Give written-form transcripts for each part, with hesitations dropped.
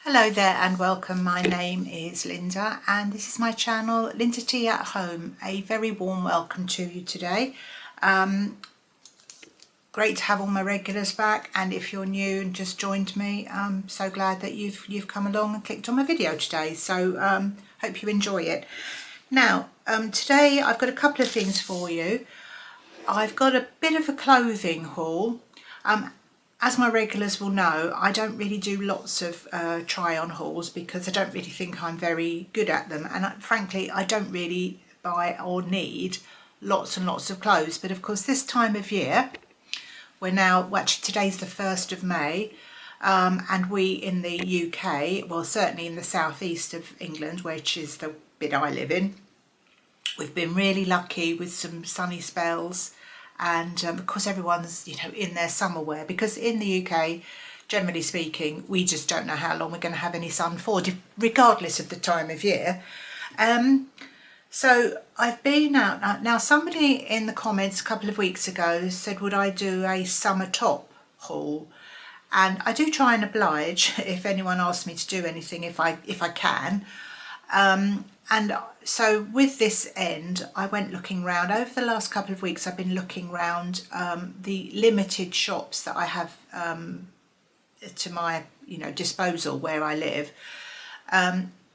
Hello there and welcome. My name is Linda and this is my channel Linda T at Home. A very warm welcome to you today. Great to have all my regulars back, and if you're new and just joined me, I'm so glad that you've come along and clicked on my video today. So hope you enjoy it. Now today I've got a couple of things for you. I've got a bit of a clothing haul. As my regulars will know, I don't really do lots of try-on hauls because I don't really think I'm very good at them, and frankly I don't really buy or need lots and lots of clothes. But of course this time of year, actually today's the 1st of May, and we in the UK, well certainly in the southeast of England, which is the bit I live in, we've been really lucky with some sunny spells. And of course everyone's in their summer wear, because in the UK, generally speaking, we just don't know how long we're going to have any sun for, regardless of the time of year. So I've been out now. Somebody in the comments a couple of weeks ago said, would I do a summer top haul? And I do try and oblige if anyone asks me to do anything, if I can. And so with this end, I went looking round. Over the last couple of weeks, I've been looking round the limited shops that I have to my disposal where I live.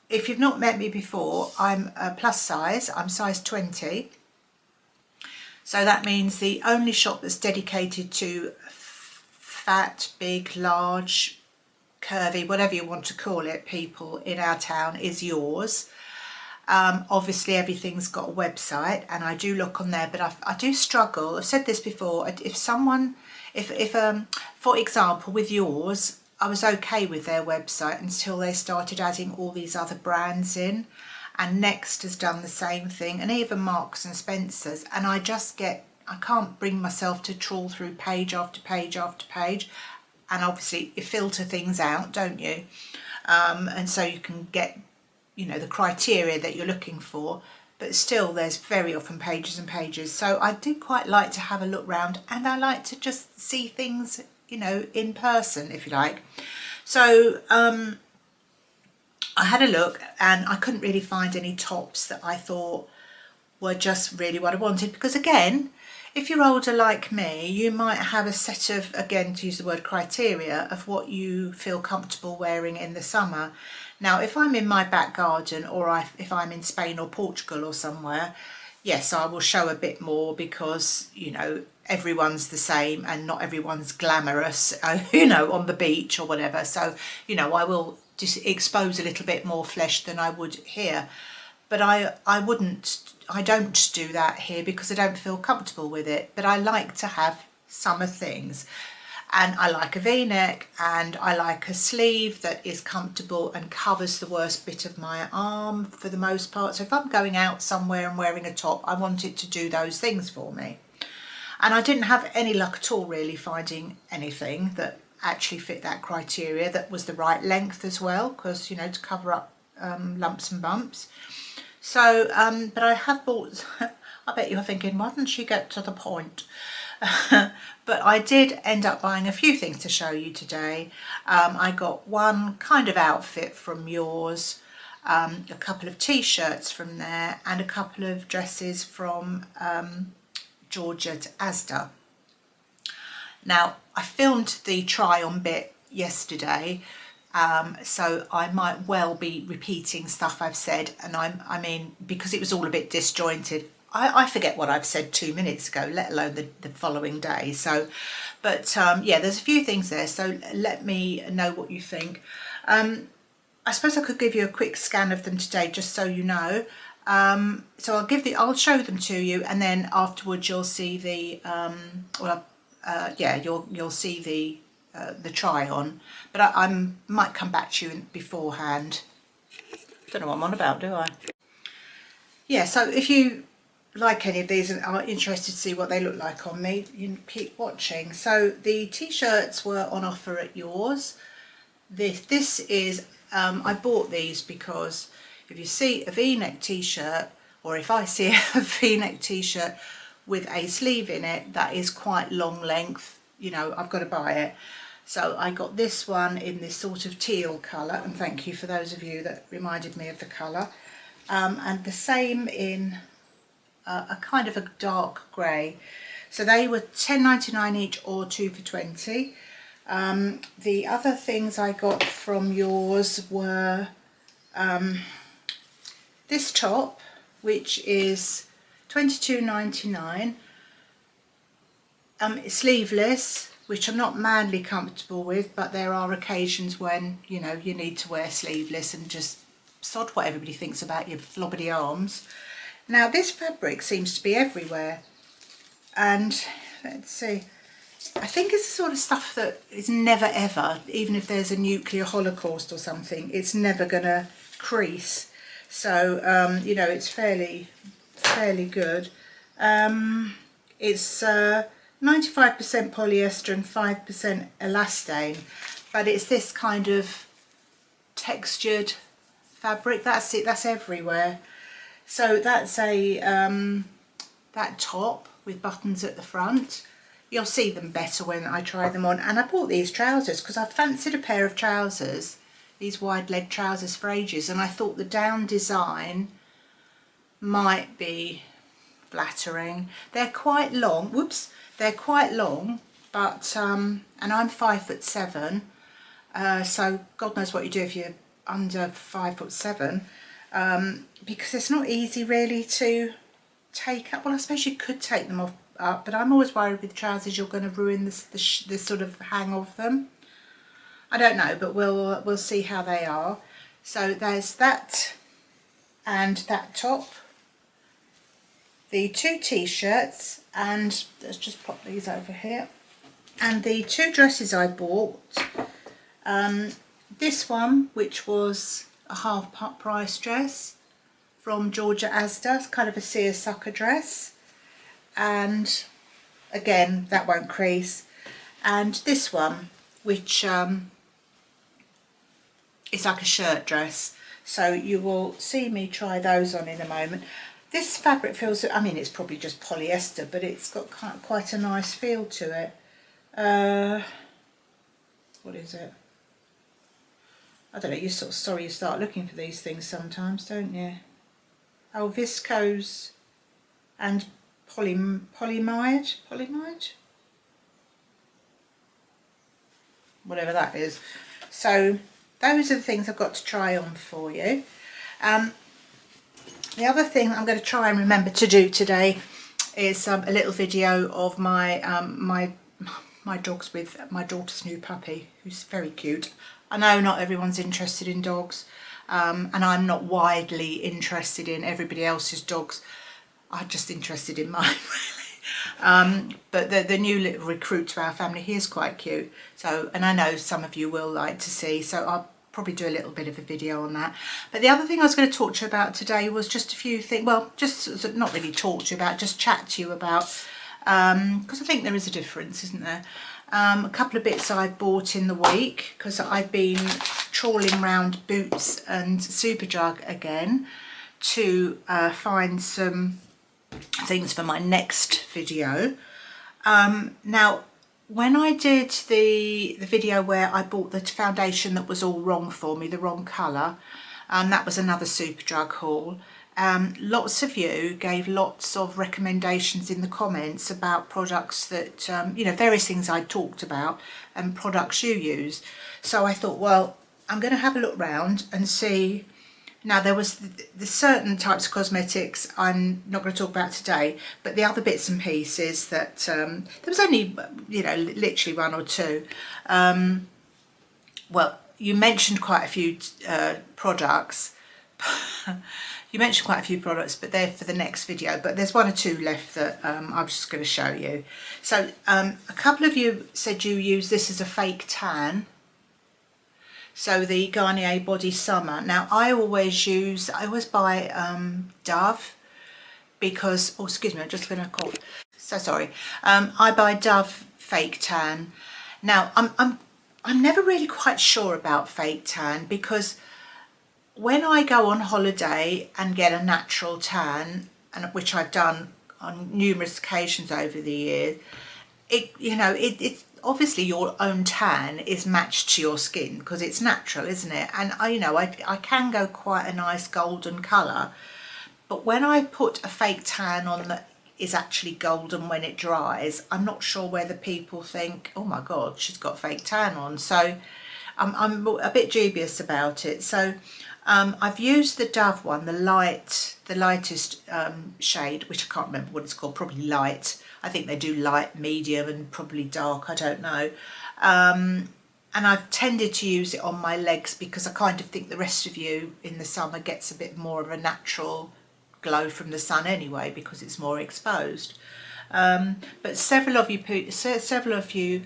If you've not met me before, I'm a plus size. I'm size 20. So that means the only shop that's dedicated to fat, big, large, curvy, whatever you want to call it, people in our town is yours. Obviously everything's got a website and I do look on there, but I do struggle. I've said this before. If for example with yours, I was okay with their website until they started adding all these other brands in, and Next has done the same thing, and even Marks and Spencer's, and I can't bring myself to trawl through page after page after page. And obviously you filter things out, don't you? And so you can get the criteria that you're looking for, but still there's very often pages and pages. So I do quite like to have a look round, and I like to just see things in person, if you like. So I had a look and I couldn't really find any tops that I thought were just really what I wanted, because again, if you're older like me, you might have a set of, again to use the word criteria, of what you feel comfortable wearing in the summer. Now, if I'm in my back garden, or if I'm in Spain or Portugal or somewhere, yes, I will show a bit more, because, everyone's the same and not everyone's glamorous, on the beach or whatever. So, I will just expose a little bit more flesh than I would here. But I don't do that here because I don't feel comfortable with it. But I like to have summer things. And I like a V-neck, and I like a sleeve that is comfortable and covers the worst bit of my arm for the most part. So if I'm going out somewhere and wearing a top, I want it to do those things for me. And I didn't have any luck at all really finding anything that actually fit that criteria, that was the right length as well, because, to cover up lumps and bumps. So, but I have bought, I bet you're thinking, why didn't she get to the point? But I did end up buying a few things to show you today. I got one kind of outfit from yours, a couple of t-shirts from there, and a couple of dresses from George at ASDA. Now, I filmed the try-on bit yesterday, so I might well be repeating stuff I've said, and I mean, because it was all a bit disjointed. I forget what I've said 2 minutes ago, let alone the following day. So, but yeah, there's a few things there. So let me know what you think. I suppose I could give you a quick scan of them today, just so you know. So I'll show them to you, and then afterwards you'll see the you'll see the try on. But I might come back to you beforehand. Don't know what I'm on about, do I? Yeah. So if you like any of these and are interested to see what they look like on me, you can keep watching. So the t-shirts were on offer at yours. This is I bought these because if you see a v-neck t-shirt, or if I see a v-neck t-shirt with a sleeve in it that is quite long length, I've got to buy it. So I got this one in this sort of teal colour, and thank you for those of you that reminded me of the colour, and the same in a kind of a dark grey. So they were £10.99 each or 2 for £20. The other things I got from yours were this top, which is £22.99, sleeveless, which I'm not madly comfortable with, but there are occasions when, you know, you need to wear sleeveless and just sod what everybody thinks about your flobbity arms. Now this fabric seems to be everywhere, and let's see, I think it's the sort of stuff that is never ever, even if there's a nuclear holocaust or something, it's never gonna crease. So you know, it's fairly good. It's 95% polyester and 5% elastane, but it's this kind of textured fabric. That's it, that's everywhere. So that's a that top with buttons at the front. You'll see them better when I try them on. And I bought these trousers because I fancied a pair of trousers, these wide leg trousers, for ages, and I thought the down design might be flattering. They're quite long, whoops, they're quite long, but and I'm 5'7", so God knows what you do if you're under 5'7", because it's not easy really to take up. Well, I suppose you could take them off up, but I'm always worried with trousers you're going to ruin the sort of hang of them. I don't know, but we'll see how they are. So there's that and that top, the 2 t-shirts, and let's just pop these over here, and the 2 dresses I bought. This one, which was a half price dress from Georgia ASDA, it's kind of a seersucker dress, and again that won't crease. And this one, which is like a shirt dress, so you will see me try those on in a moment. This fabric feels, I mean, it's probably just polyester, but it's got quite a nice feel to it. What is it? I don't know, you sort of, sorry, you start looking for these things sometimes, don't you? Oh, viscose and polyamide, whatever that is. So those are the things I've got to try on for you. The other thing I'm going to try and remember to do today is a little video of my my dogs with my daughter's new puppy, who's very cute. I know not everyone's interested in dogs, and I'm not widely interested in everybody else's dogs. I'm just interested in mine, really. But the new little recruit to our family, he is quite cute. So, and I know some of you will like to see, so I'll probably do a little bit of a video on that. But the other thing I was going to talk to you about today was just a few things, well, just not really talk to you about, just chat to you about, because I think there is a difference, isn't there? A couple of bits I bought in the week, because I've been trawling around Boots and Superdrug again to find some things for my next video. Now, when I did the video where I bought the foundation that was all wrong for me, the wrong colour, that was another Superdrug haul. Lots of you gave lots of recommendations in the comments about products that, you know, various things I talked about and products you use. So I thought, well, I'm going to have a look round and see. Now, there was the certain types of cosmetics I'm not going to talk about today, but the other bits and pieces that there was only, you know, literally 1 or 2. Well, you mentioned quite a few products. You mentioned quite a few products, but they're for the next video. But there's 1 or 2 left that I'm just going to show you. So a couple of you said you use this as a fake tan. So the Garnier Body Summer. Now I always buy Dove, because, oh excuse me, I'm just going to cough. So sorry. I buy Dove Fake Tan. Now I'm never really quite sure about fake tan, because when I go on holiday and get a natural tan, and which I've done on numerous occasions over the years, obviously your own tan is matched to your skin because it's natural, isn't it? And I can go quite a nice golden colour, but when I put a fake tan on that is actually golden when it dries, I'm not sure whether people think, oh my god, she's got fake tan on. So I'm a bit dubious about it. So I've used the Dove one, the lightest shade, which I can't remember what it's called, probably light. I think they do light, medium and probably dark, I don't know. And I've tended to use it on my legs because I kind of think the rest of you in the summer gets a bit more of a natural glow from the sun anyway because it's more exposed. But several of you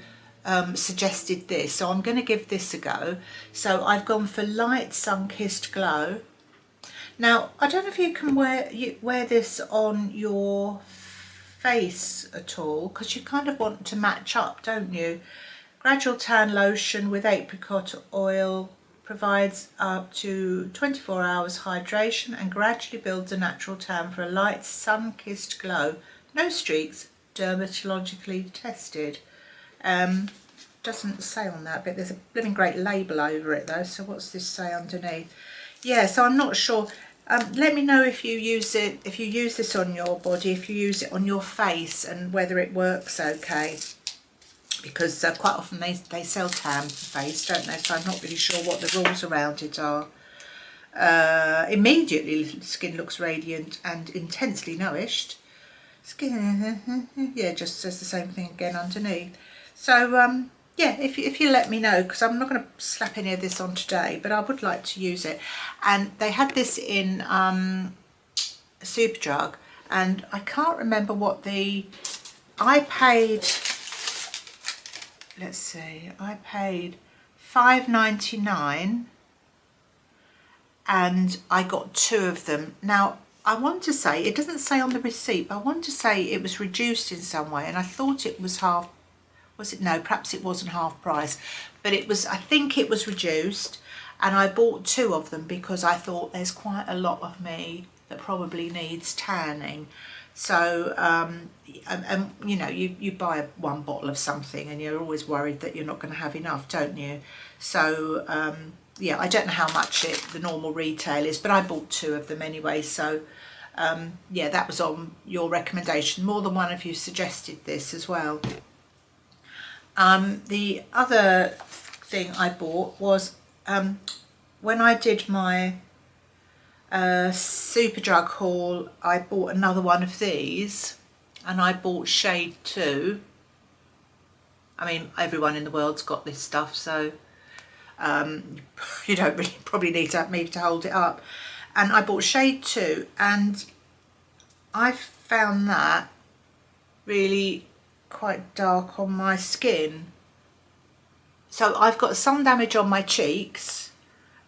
suggested this, so I'm going to give this a go. So I've gone for light sun-kissed glow. Now I don't know if you can wear this on your face at all, because you kind of want to match up, don't you? Gradual tan lotion with apricot oil provides up to 24 hours hydration and gradually builds a natural tan for a light sun-kissed glow. No streaks, dermatologically tested. Doesn't say on that bit. There's a living great label over it though. So what's this say underneath? Yeah, so I'm not sure. Let me know if you use it, if you use this on your body, if you use it on your face, and whether it works okay. Because quite often they sell tan for face, don't they? So I'm not really sure what the rules around it are. Immediately the skin looks radiant and intensely nourished. Skin, yeah, just says the same thing again underneath. So yeah, if you let me know, because I'm not going to slap any of this on today, but I would like to use it. And they had this in Superdrug, and I can't remember what I paid. Let's see, I paid $5.99 and I got 2 of them. Now I want to say, it doesn't say on the receipt, but I want to say it was reduced in some way, and I thought it was half, was it? No, perhaps it wasn't half price, but it was, I think it was reduced, and I bought 2 of them because I thought there's quite a lot of me that probably needs tanning. So and you know, you buy 1 bottle of something and you're always worried that you're not going to have enough, don't you? So yeah, I don't know how much the normal retail is, but I bought 2 of them anyway. So yeah, that was on your recommendation. More than one of you suggested this as well. The other thing I bought was when I did my Superdrug haul, I bought another one of these, and I bought shade 2. I mean, everyone in the world's got this stuff, so you don't really probably need to have me to hold it up. And I bought shade 2, and I found that really quite dark on my skin. So I've got some damage on my cheeks,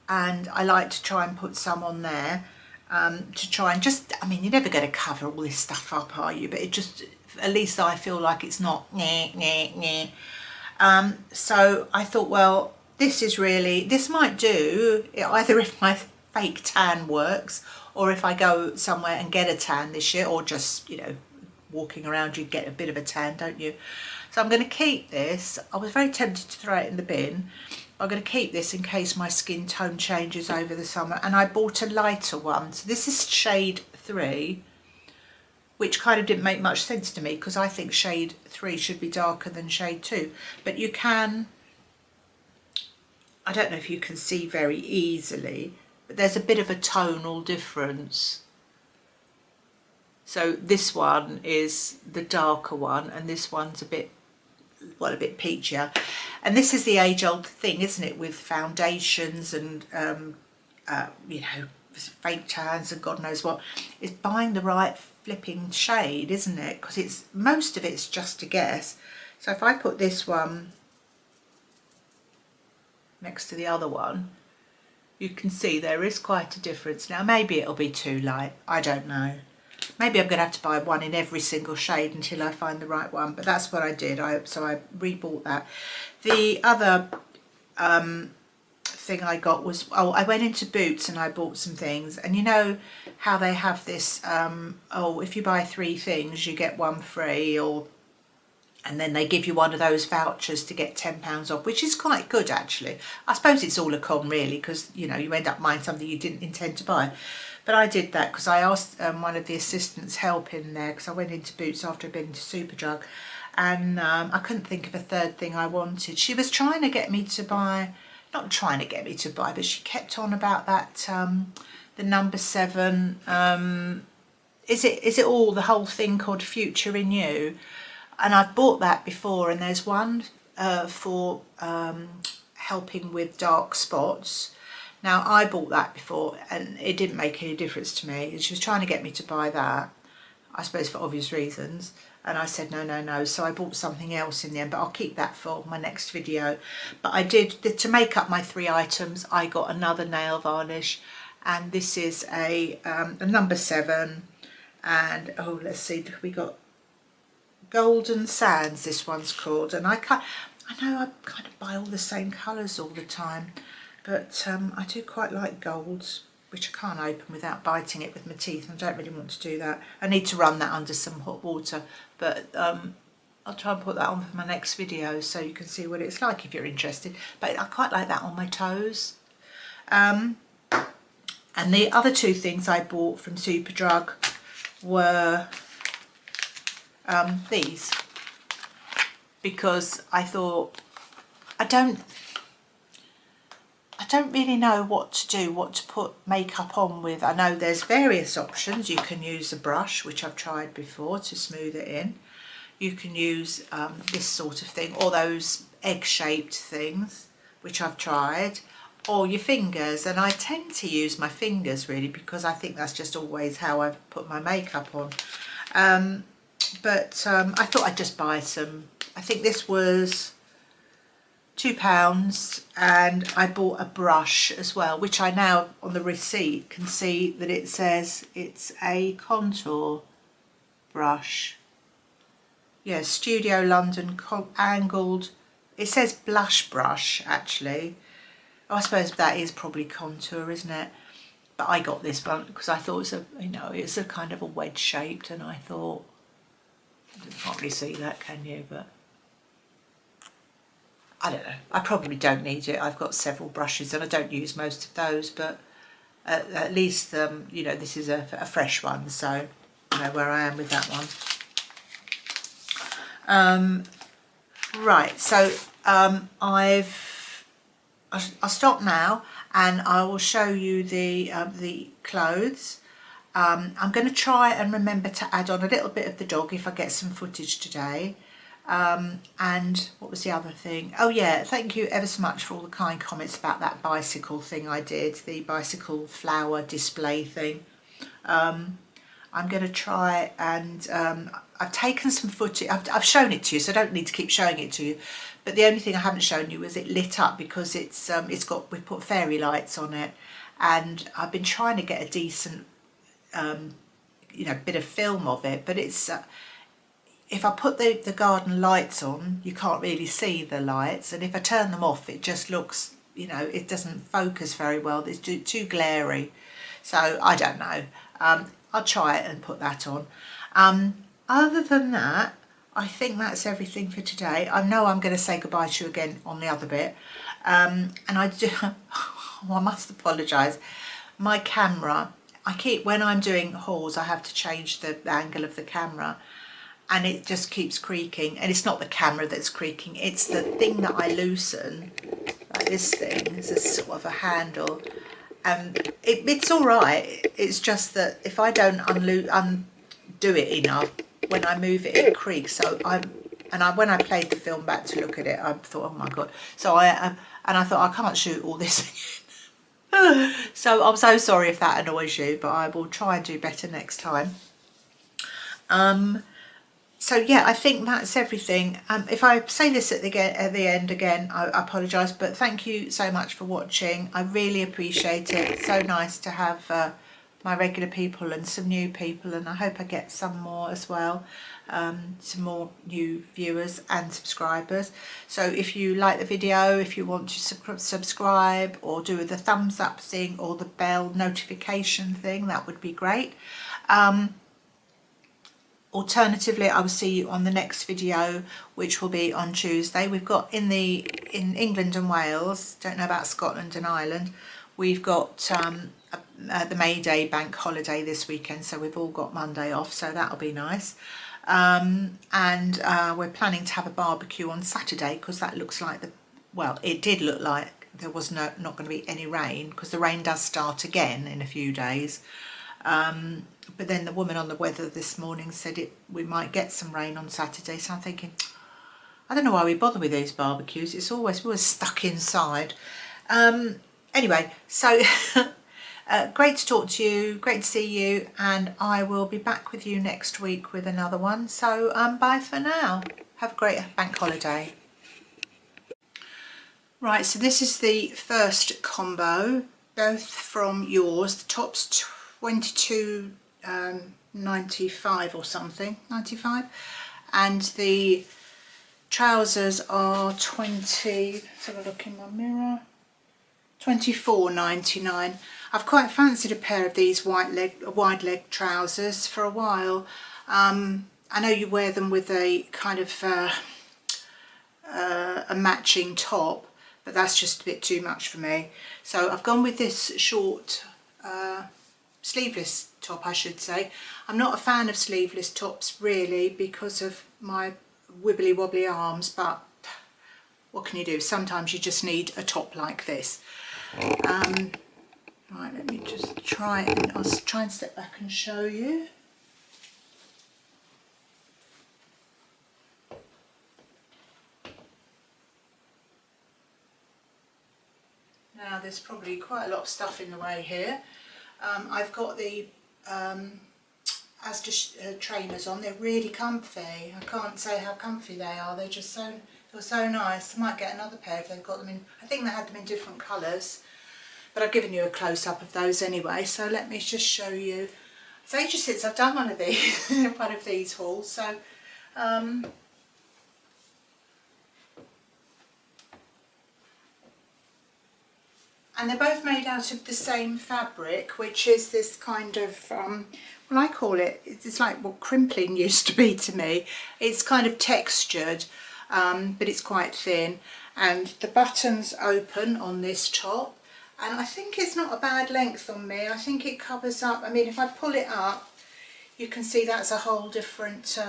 and I like to try and put some on there to try and just, I mean, you're never going to cover all this stuff up, are you? But it just, at least I feel like it's not so I thought, well, this might do, either if my fake tan works, or if I go somewhere and get a tan this year, or just, you know, walking around you get a bit of a tan, don't you? So I'm going to keep this. I was very tempted to throw it in the bin. I'm going to keep this in case my skin tone changes over the summer. And I bought a lighter one. So this is shade 3, which kind of didn't make much sense to me because I think shade 3 should be darker than shade 2. But you can, I don't know if you can see very easily, but there's a bit of a tonal difference. So this one is the darker one, and this one's a bit peachier. And this is the age-old thing, isn't it, with foundations and you know, fake tans and God knows what, is buying the right flipping shade, isn't it? Because it's, most of it's just a guess. So if I put this one next to the other one, you can see there is quite a difference. Now maybe it'll be too light, I don't know. Maybe I'm going to have to buy one in every single shade until I find the right one, but that's what I did. So I rebought that. The other thing I got was, I went into Boots and I bought some things, and you know how they have this, if you buy 3 things you get 1 free, or and then they give you one of those vouchers to get £10 off, which is quite good actually. I suppose it's all a con really, because you know, you end up buying something you didn't intend to buy. But I did that because I asked one of the assistants help in there, because I went into Boots after I'd been to Superdrug, and I couldn't think of a third thing I wanted. She was trying to get me to buy, not trying to get me to buy, but she kept on about that, the number 7, is it all, the whole thing called Future in You? And I've bought that before, and there's one for helping with dark spots. Now, I bought that before and it didn't make any difference to me. And she was trying to get me to buy that, I suppose for obvious reasons. And I said, no, no, no. So I bought something else in the end, but I'll keep that for my next video. But I did, to make up my 3 items, I got another nail varnish. And this is a number 7. And, oh, let's see, we got Golden Sands, this one's called. And I know I kind of buy all the same colours all the time. But I do quite like golds, which I can't open without biting it with my teeth. I don't really want to do that. I need to run that under some hot water, but I'll try and put that on for my next video so you can see what it's like if you're interested. But I quite like that on my toes. And the other 2 things I bought from Superdrug were these, because I thought, I don't really know what to do, what to put makeup on with. I know there's various options. You can use a brush, which I've tried before, to smooth it in. You can use this sort of thing, or those egg-shaped things, which I've tried, or your fingers. And I tend to use my fingers really, because I think that's just always how I put my makeup on. But I thought I'd just buy some. I think this was £2, and I bought a brush as well, which I now on the receipt can see that it says it's a contour brush. Yeah, Studio London angled. It says blush brush actually. I suppose that is probably contour, isn't it? But I got this one because I thought it's a, you know, it's a kind of a wedge shaped, and I thought, you can't really see that, can you? But I don't know, I probably don't need it. I've got several brushes and I don't use most of those, but at least, you know, this is a fresh one, so I know where I am with that one. Right, so I'll stop now and I will show you the clothes. I'm going to try and remember to add on a little bit of the dog if I get some footage today. And what was the other thing? Oh yeah, thank you ever so much for all the kind comments about that bicycle thing I did, the bicycle flower display thing. I'm going to try and I've taken some footage. I've shown it to you, so I don't need to keep showing it to you. But the only thing I haven't shown you was it lit up, because we've put fairy lights on it, and I've been trying to get a decent you know, bit of film of it, but it's if I put the garden lights on, you can't really see the lights, and if I turn them off, it just looks, you know, it doesn't focus very well. It's too glary. So I don't know. I'll try it and put that on. Other than that, I think that's everything for today. I know I'm going to say goodbye to you again on the other bit, and I do. I must apologise. My camera, when I'm doing hauls, I have to change the angle of the camera, and it just keeps creaking. And it's not the camera that's creaking, it's the thing that I loosen, like this thing. It's a sort of a handle. It's all right. It's just that if I don't undo it enough, when I move it, it creaks. So when I played the film back to look at it, I thought, oh my god. So I thought, I can't shoot all this again. So I'm so sorry if that annoys you, but I will try and do better next time. So yeah, I think that's everything. If I say this at the end again, I apologise, but thank you so much for watching. I really appreciate it. It's so nice to have my regular people and some new people, and I hope I get some more as well, some more new viewers and subscribers. So if you like the video, if you want to subscribe or do the thumbs up thing or the bell notification thing, that would be great. Alternatively, I will see you on the next video, which will be on Tuesday. We've got in England and Wales, don't know about Scotland and Ireland, we've got the May Day bank holiday this weekend, so we've all got Monday off, so that'll be nice. And we're planning to have a barbecue on Saturday, because that looks like well, it did look like there was not going to be any rain, because the rain does start again in a few days. But then the woman on the weather this morning said we might get some rain on Saturday, so I'm thinking, I don't know why we bother with these barbecues. We're always stuck inside. Anyway, so great to talk to you, great to see you, and I will be back with you next week with another one. So bye for now. Have a great bank holiday. Right, so this is the first combo, both from yours. The top's 22.95 or something, 95, and the trousers are 20. Let's have a look in my mirror. 24.99. I've quite fancied a pair of these wide leg trousers for a while. I know you wear them with a kind of a matching top, but that's just a bit too much for me. So I've gone with this short sleeveless top, I should say. I'm not a fan of sleeveless tops really because of my wibbly wobbly arms, but what can you do? Sometimes you just need a top like this. Right, let me just try and I'll try and step back and show you. Now there's probably quite a lot of stuff in the way here. I've got the ASDA trainers on. They're really comfy. I can't say how comfy they are. They're just so nice. I might get another pair if they've got them in. I think they had them in different colours, but I've given you a close-up of those anyway. So let me just show you. It's ages since I've done one of these hauls. So and they're both made out of the same fabric, which is this kind of, well, I call it's like what crimpling used to be to me. It's kind of textured, but it's quite thin. And the buttons open on this top. And I think it's not a bad length on me. I think it covers up, I mean, if I pull it up, you can see that's a whole different,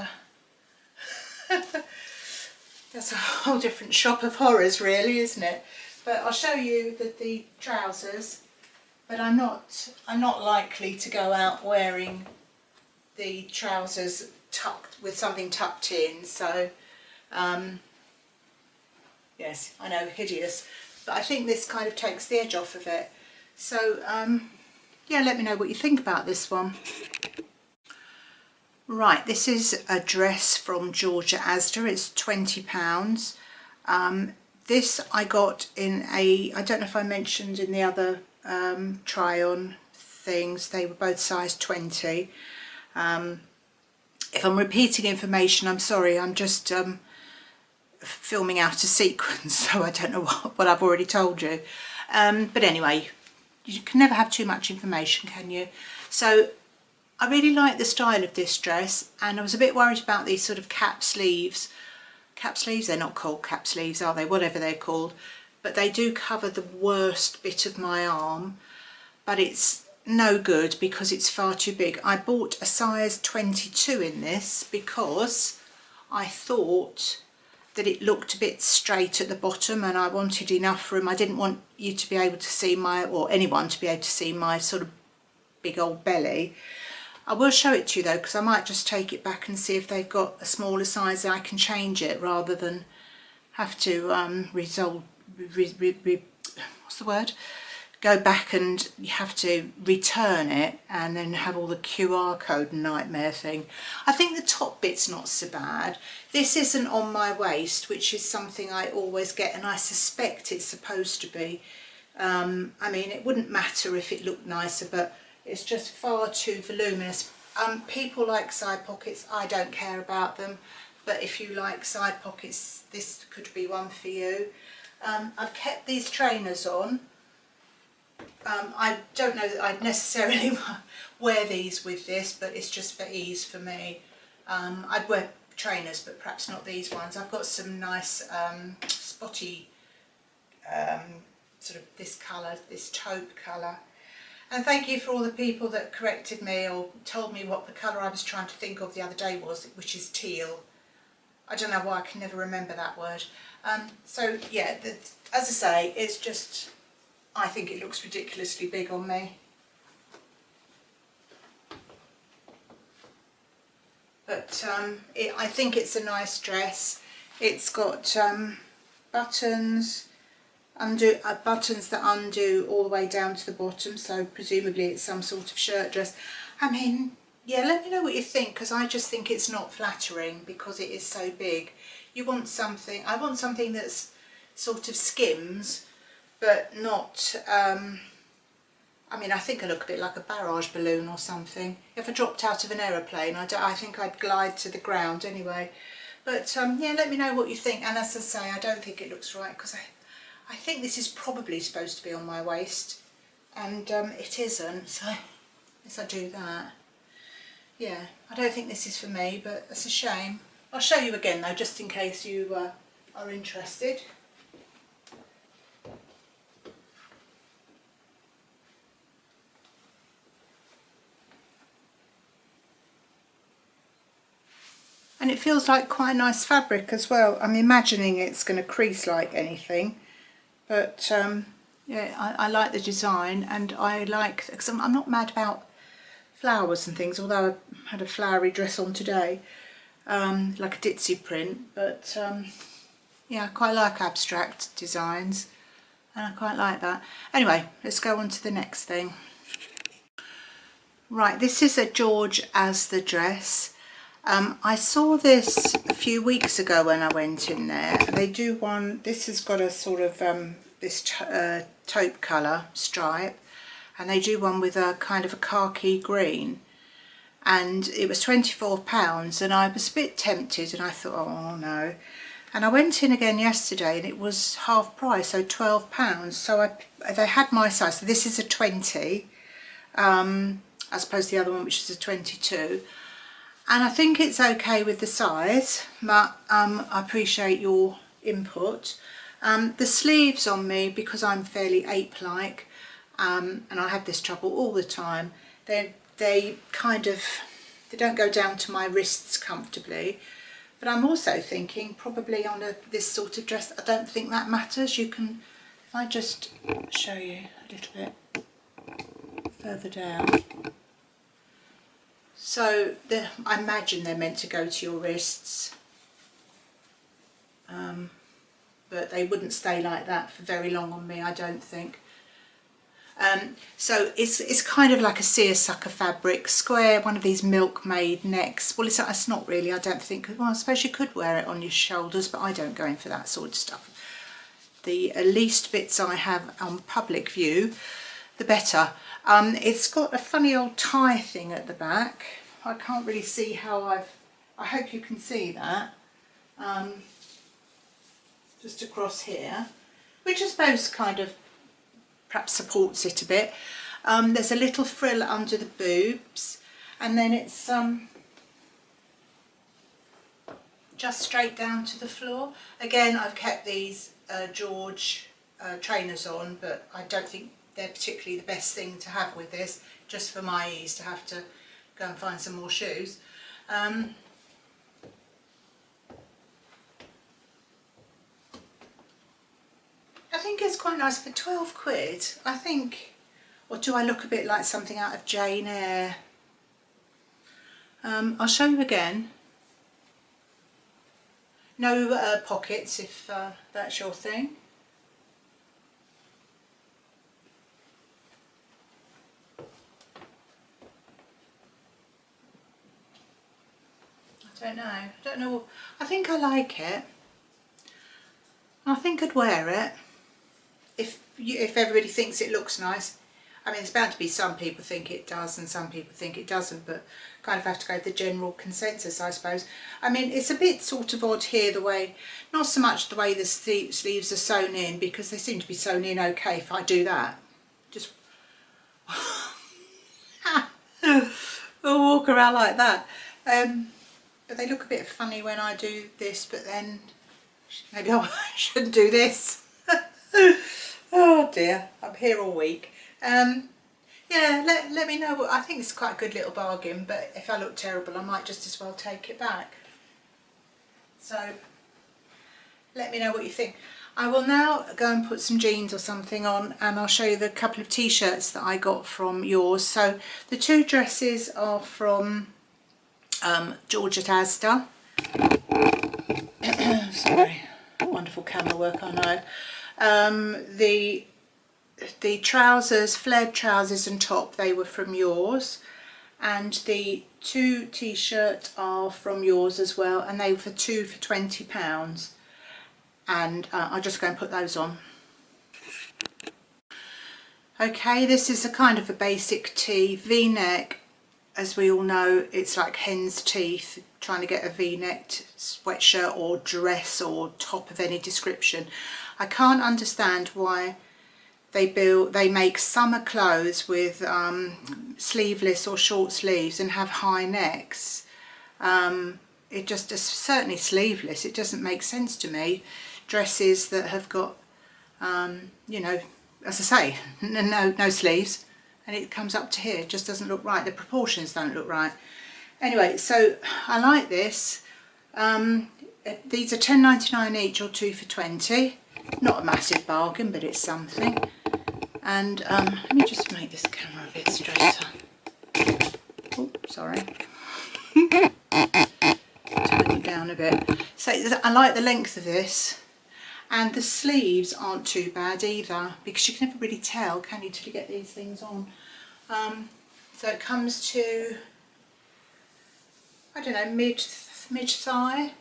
that's a whole different shop of horrors really, isn't it? But I'll show you the trousers, but I'm not likely to go out wearing the trousers with something tucked in. So yes, I know, hideous, but I think this kind of takes the edge off of it. So yeah, let me know what you think about this one. Right, this is a dress from Georgia ASDA. It's £20. This I got in I don't know if I mentioned in the other try-on things, they were both size 20. If I'm repeating information, I'm sorry, I'm just filming out a sequence, so I don't know what I've already told you. But anyway, you can never have too much information, can you? So I really like the style of this dress, and I was a bit worried about these sort of cap sleeves. Cap sleeves, they're not called cap sleeves, are they? Whatever they're called. But they do cover the worst bit of my arm, but it's no good because it's far too big. I bought a size 22 in this because I thought that it looked a bit straight at the bottom and I wanted enough room. I didn't want you to be able to see or anyone to be able to see my sort of big old belly. I will show it to you though, because I might just take it back and see if they've got a smaller size and I can change it rather than have to go back and you have to return it and then have all the QR code nightmare thing. I think the top bit's not so bad. This isn't on my waist, which is something I always get, and I suspect it's supposed to be. I mean, it wouldn't matter if it looked nicer, but it's just far too voluminous. People like side pockets. I don't care about them, but if you like side pockets, this could be one for you. I've kept these trainers on. I don't know that I'd necessarily wear these with this, but it's just for ease for me. I'd wear trainers, but perhaps not these ones. I've got some nice spotty sort of this colour, this taupe colour. And thank you for all the people that corrected me or told me what the colour I was trying to think of the other day was, which is teal. I don't know why I can never remember that word. So yeah, as I say, it's just, I think it looks ridiculously big on me. But I think it's a nice dress. It's got buttons, buttons that undo all the way down to the bottom, so presumably it's some sort of shirt dress. I mean, yeah, let me know what you think, because I just think it's not flattering because it is so big. You want something, I want something that's sort of skims, but not, I mean, I think I look a bit like a barrage balloon or something. If I dropped out of an aeroplane, I think I'd glide to the ground anyway. But yeah, let me know what you think. And as I say, I don't think it looks right, because I think this is probably supposed to be on my waist, and it isn't, so yes, I do that. Yeah, I don't think this is for me, but it's a shame. I'll show you again though, just in case you are interested. And it feels like quite a nice fabric as well. I'm imagining it's going to crease like anything, but yeah, I like the design, and I like, because I'm not mad about flowers and things, although I had a flowery dress on today, like a ditzy print, but yeah, I quite like abstract designs, and I quite like that. Anyway, let's go on to the next thing. Right, this is a George ASDA dress. I saw this a few weeks ago when I went in there. They do one, this has got a sort of this taupe colour stripe, and they do one with a kind of a khaki green, and it was £24, and I was a bit tempted, and I thought, oh no, and I went in again yesterday and it was half price, so £12. So they had my size, so this is a 20 as opposed to the other one, which is a 22. And I think it's okay with the size, but I appreciate your input. The sleeves on me, because I'm fairly ape-like, and I have this trouble all the time, they kind of, they don't go down to my wrists comfortably. But I'm also thinking probably on this sort of dress, I don't think that matters. You can, if I just show you a little bit further down. So I imagine they're meant to go to your wrists, but they wouldn't stay like that for very long on me, I don't think. So it's kind of like a seersucker fabric, square, one of these milkmaid necks. Well, it's not really, I don't think. Well, I suppose you could wear it on your shoulders, but I don't go in for that sort of stuff. The least bits I have on public view, the better. It's got a funny old tie thing at the back. I can't really see how I hope you can see that. Just across here, which I suppose kind of perhaps supports it a bit. There's a little frill under the boobs, and then it's just straight down to the floor. Again, I've kept these George trainers on, but I don't think they're particularly the best thing to have with this, just for my ease to have to go and find some more shoes. I think it's quite nice for 12 quid. I think, or do I look a bit like something out of Jane Eyre? I'll show you again. No pockets, if that's your thing. I don't know, I think I like it. I think I'd wear it if everybody thinks it looks nice. I mean, there's bound to be some people think it does and some people think it doesn't, but kind of have to go with the general consensus, I suppose. I mean, it's a bit sort of odd here, the way, not so much the way the sleeves are sewn in, because they seem to be sewn in okay if I do that. Just I'll walk around like that. but they look a bit funny when I do this, but then maybe I shouldn't do this. Oh dear, I'm here all week. Yeah, let me know. I think it's quite a good little bargain, but if I look terrible I might just as well take it back. So let me know what you think. I will now go and put some jeans or something on, and I'll show you the couple of t-shirts that I got from yours. So the 2 dresses are from George at ASDA. Sorry, wonderful camera work, I know. The trousers, flared trousers and top, they were from yours, and the 2 t-shirts are from yours as well, and they were for £20. And I'll just go and put those on. Okay, this is a kind of a basic tee, v-neck. As we all know, it's like hen's teeth trying to get a v-necked sweatshirt or dress or top of any description. I can't understand why they make summer clothes with sleeveless or short sleeves and have high necks. It just is certainly sleeveless. It doesn't make sense to me. Dresses that have got, you know, as I say, no sleeves, and it comes up to here. It just doesn't look right. The proportions don't look right. Anyway, so I like this. These are £10.99 each or 2 for £20. Not a massive bargain, but it's something. And let me just make this camera a bit straighter. Oh, sorry. Turn it down a bit. So I like the length of this. And the sleeves aren't too bad either, because you can never really tell, can you, till you get these things on. So it comes to, I don't know, mid thigh.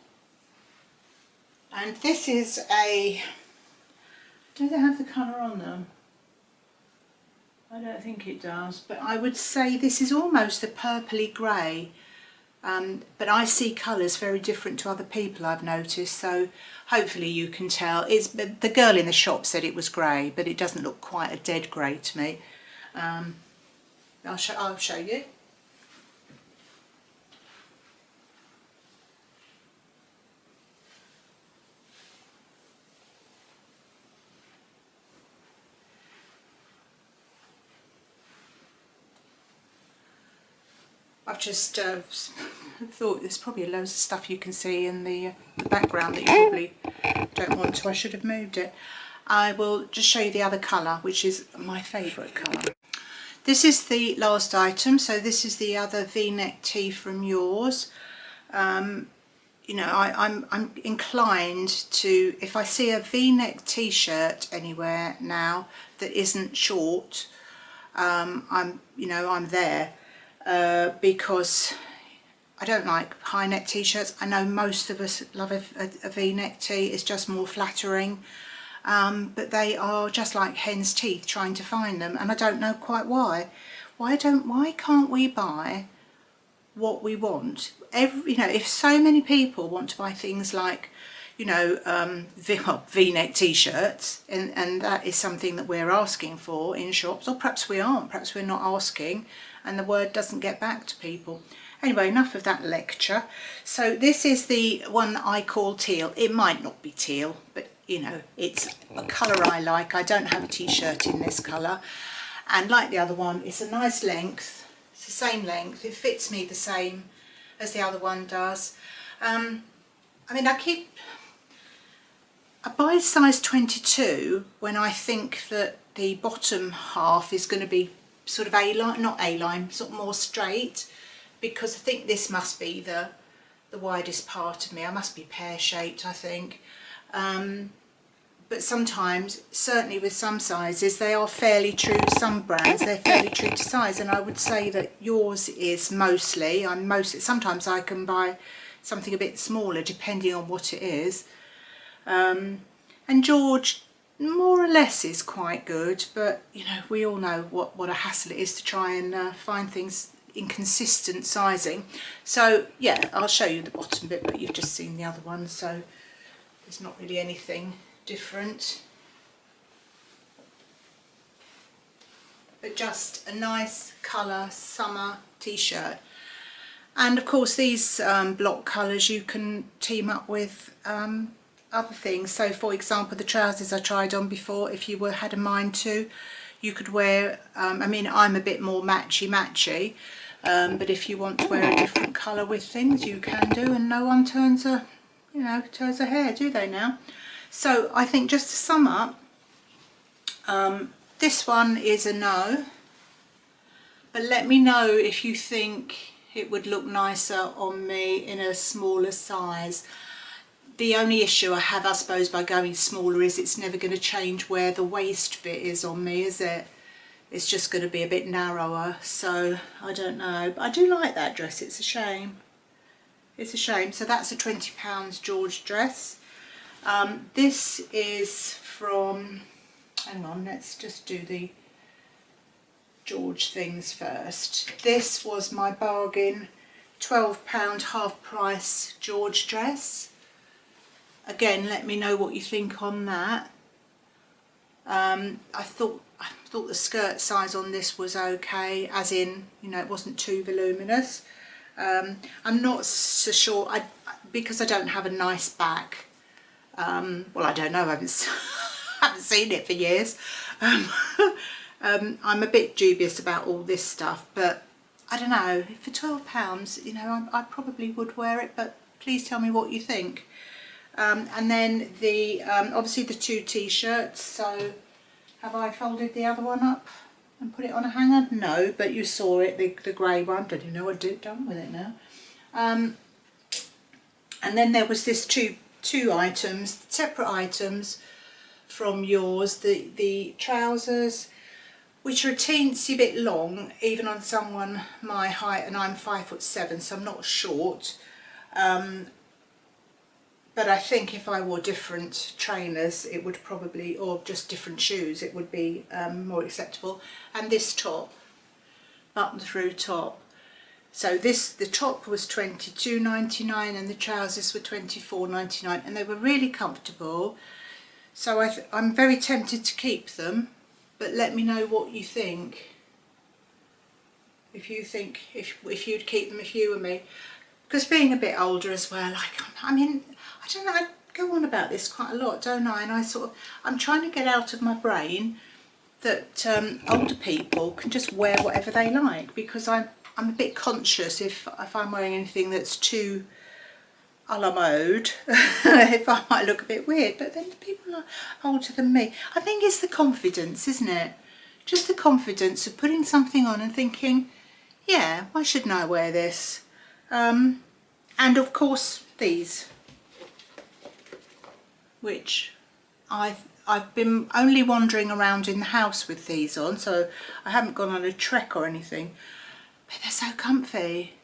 And this is a, does it have the colour on them? I don't think it does, but I would say this is almost a purpley grey. But I see colours very different to other people, I've noticed, so hopefully you can tell. The girl in the shop said it was grey, but it doesn't look quite a dead grey to me. I'll show you. I've just thought there's probably loads of stuff you can see in the background that you probably don't want to. I should have moved it. I will just show you the other colour, which is my favourite colour. This is the last item, so this is the other v-neck tee from yours. You know, I'm inclined to, if I see a v-neck t-shirt anywhere now that isn't short, I'm there. Because I don't like high neck t-shirts. I know most of us love a v-neck tee. It's just more flattering, but they are just like hen's teeth trying to find them, and I don't know quite why. Why can't we buy what we want? If so many people want to buy things like, v-neck t-shirts, and that is something that we're asking for in shops, or perhaps we aren't, perhaps we're not asking and the word doesn't get back to people. Anyway, enough of that lecture. So this is the one I call teal. It might not be teal, but it's a colour I like. I don't have a t-shirt in this colour, and like the other one, it's a nice length. It's the same length. It fits me the same as the other one does. I buy size 22 when I think that the bottom half is going to be sort of A-line, not A-line, sort of more straight, because I think this must be the widest part of me. I must be pear-shaped, I think. But sometimes, certainly with some sizes, they are fairly true. Some brands, they're fairly true to size, and I would say that yours is mostly. Sometimes I can buy something a bit smaller depending on what it is. And George, more or less, is quite good, but we all know what a hassle it is to try and find things in consistent sizing. So yeah, I'll show you the bottom bit, but you've just seen the other one, so there's not really anything different. But just a nice colour summer t-shirt. And of course these block colours you can team up with other things. So for example, the trousers I tried on before, if you had a mind to, you could wear, I mean I'm a bit more matchy, but if you want to wear a different colour with things, you can do, and no one turns a hair, do they now? So I think, just to sum up, this one is a no, but let me know if you think it would look nicer on me in a smaller size. The only issue I have, I suppose, by going smaller is it's never going to change where the waist bit is on me, is it? It's just going to be a bit narrower, so I don't know. But I do like that dress, it's a shame. It's a shame. So that's a £20 George dress. This is from, hang on, let's just do the George things first. This was my bargain £12 half price George dress. Again, let me know what you think on that. I thought the skirt size on this was okay, as in, you know, it wasn't too voluminous. I'm not so sure, because I don't have a nice back. Well, I don't know, I haven't seen it for years. I'm a bit dubious about all this stuff, but I don't know, for £12, you know, I probably would wear it, but please tell me what you think. And then the obviously the two t-shirts. So have I folded the other one up and put it on a hanger? No, but you saw it, the grey one. Don't even know what I've done with it now. And then there was this two items, separate items from yours. The trousers, which are a teensy bit long, even on someone my height, and I'm 5'7", so I'm not short. But I think if I wore different trainers, it would probably, or just different shoes, it would be more acceptable. And this top, button through top. So the top was £22.99 and the trousers were £24.99, and they were really comfortable. So I'm very tempted to keep them, but let me know what you think. If you think, if you'd keep them if you were me. Because being a bit older as well, I mean, I don't know, I go on about this quite a lot, don't I? And I'm trying to get out of my brain that older people can just wear whatever they like, because I'm a bit conscious if I'm wearing anything that's too a la mode, if I might look a bit weird. But then the people are older than me. I think it's the confidence, isn't it? Just the confidence of putting something on and thinking, yeah, why shouldn't I wear this? And of course these, which I've been only wandering around in the house with these on, so I haven't gone on a trek or anything, but they're so comfy.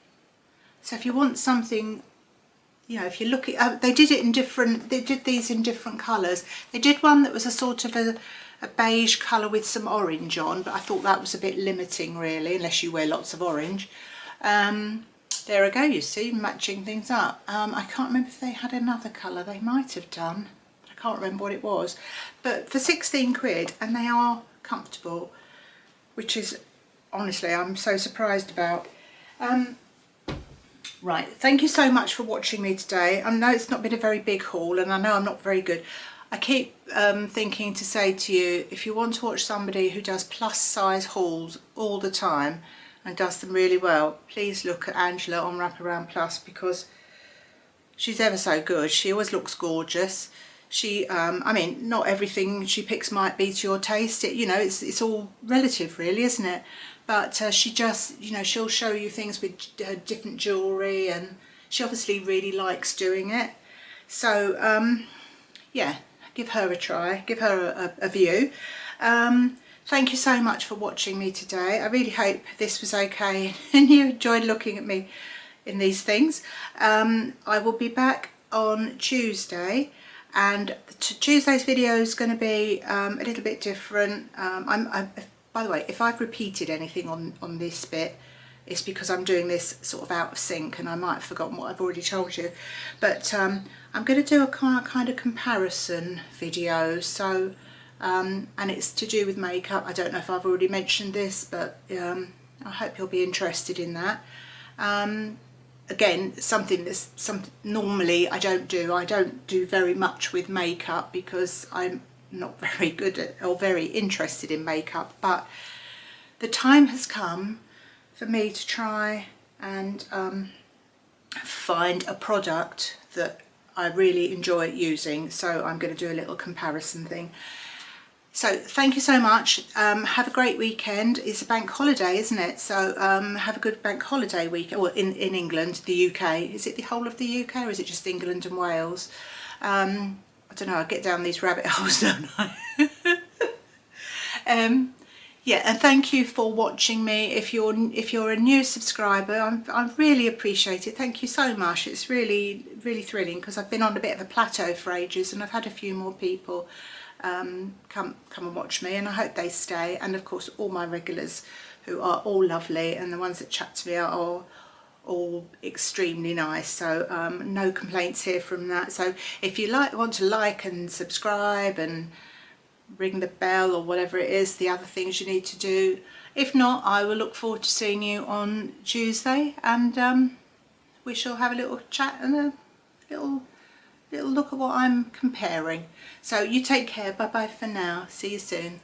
So if you want something, you know, if you look at, they did these in different colours. They did one that was a sort of a beige colour with some orange on, but I thought that was a bit limiting really, unless you wear lots of orange. There we go, you see, matching things up. I can't remember if they had another colour, they might have done, but I can't remember what it was. But for 16 quid, and they are comfortable, which is, honestly, I'm so surprised about. Right, thank you so much for watching me today. I know it's not been a very big haul, and I know I'm not very good. I keep thinking to say to you, if you want to watch somebody who does plus size hauls all the time and does them really well, please look at Angela on Wraparound Plus, because she's ever so good. She always looks gorgeous. She, I mean, not everything she picks might be to your taste. You know, it's all relative really, isn't it? But she just, you know, she'll show you things with different jewellery, and she obviously really likes doing it. So, yeah, give her a try, give her a view. Thank you so much for watching me today. I really hope this was okay and you enjoyed looking at me in these things. I will be back on Tuesday, and Tuesday's video is going to be a little bit different. By the way, if I've repeated anything on this bit, it's because I'm doing this sort of out of sync and I might have forgotten what I've already told you. But I'm going to do a kind of comparison video. So, and it's to do with makeup. I don't know if I've already mentioned this, but I hope you'll be interested in that. again, something that's normally I don't do very much with makeup because I'm not very good at or very interested in makeup, but the time has come for me to try and find a product that I really enjoy using, so I'm going to do a little comparison thing. So thank you so much. Have a great weekend. It's a bank holiday, isn't it? So have a good bank holiday weekend. Well, in England, the UK. Is it the whole of the UK or is it just England and Wales? I don't know. I get down these rabbit holes, don't I? Yeah, and thank you for watching me. If you're a new subscriber, I really appreciate it. Thank you so much. It's really thrilling because I've been on a bit of a plateau for ages, and I've had a few more people come and watch me, and I hope they stay. And of course, all my regulars who are all lovely, and the ones that chat to me are all extremely nice. So no complaints here from that. So if you want to like and subscribe and ring the bell or whatever it is, the other things you need to do. If not, I will look forward to seeing you on Tuesday, and we shall have a little chat and a little look at what I'm comparing. So you take care. Bye bye for now. See you soon.